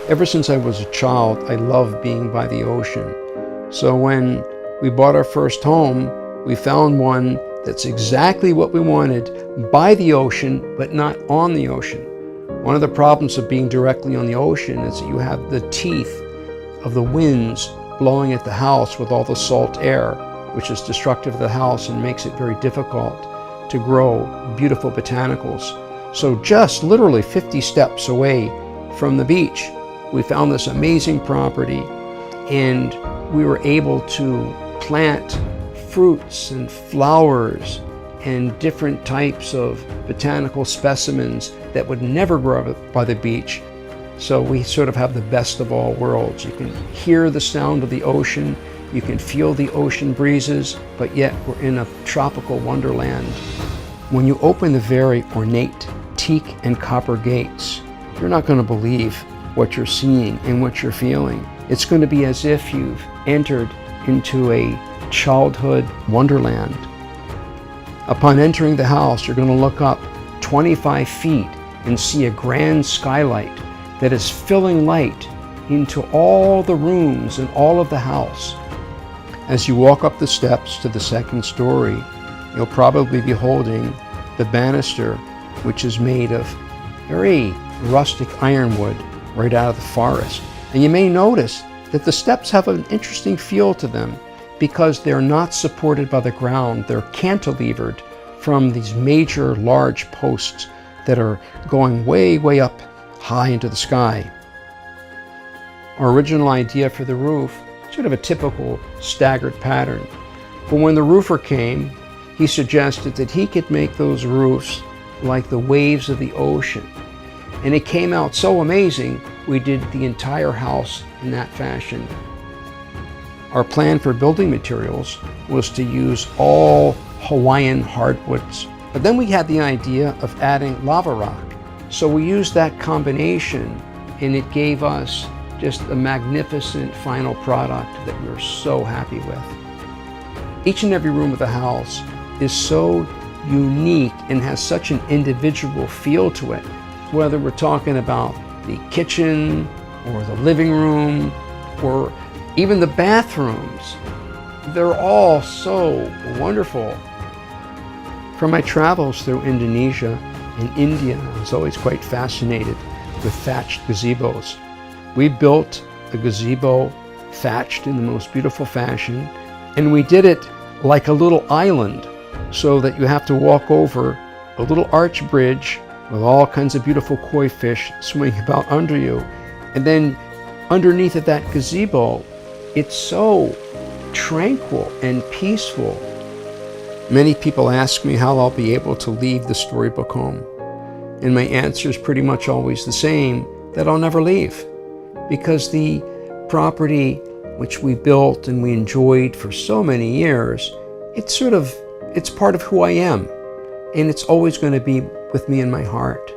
Ever since I was a child, I loved being by the ocean. So when we bought our first home, we found one that's exactly what we wanted, by the ocean, but not on the ocean. One of the problems of being directly on the ocean is that you have the teeth of the winds blowing at the house with all the salt air, which is destructive of the house and makes it very difficult to grow beautiful botanicals. So just literally 50 steps away from the beach, we found this amazing property, and we were able to plant fruits and flowers and different types of botanical specimens that would never grow by the beach. So we sort of have the best of all worlds. You can hear the sound of the ocean, you can feel the ocean breezes, but yet we're in a tropical wonderland. When you open the very ornate teak and copper gates, you're not going to believe what you're seeing and what you're feeling. It's going to be as if you've entered into a childhood wonderland. Upon entering the house, you're going to look up 25 feet and see a grand skylight that is filling light into all the rooms and all of the house. As you walk up the steps to the second story, you'll probably be holding the banister, which is made of very rustic ironwood right out of the forest. And you may notice that the steps have an interesting feel to them because they're not supported by the ground. They're cantilevered from these major large posts that are going way, way up high into the sky. Our original idea for the roof, sort of a typical staggered pattern. But when the roofer came, he suggested that he could make those roofs like the waves of the ocean. And it came out so amazing, we did the entire house in that fashion. Our plan for building materials was to use all Hawaiian hardwoods. But then we had the idea of adding lava rock. So we used that combination, and it gave us just a magnificent final product that we were so happy with. Each and every room of the house is so unique and has such an individual feel to it. Whether we're talking about the kitchen or the living room or even the bathrooms, they're all so wonderful. From my travels through Indonesia and India, I was always quite fascinated with thatched gazebos. We built a gazebo thatched in the most beautiful fashion, and we did it like a little island, so that you have to walk over a little arch bridge with all kinds of beautiful koi fish swimming about under you. And then underneath of that gazebo, it's so tranquil and peaceful. Many people ask me how I'll be able to leave the Storybook home. And my answer is pretty much always the same, that I'll never leave. Because the property which we built and we enjoyed for so many years, it's part of who I am. And it's always going to be with me in my heart.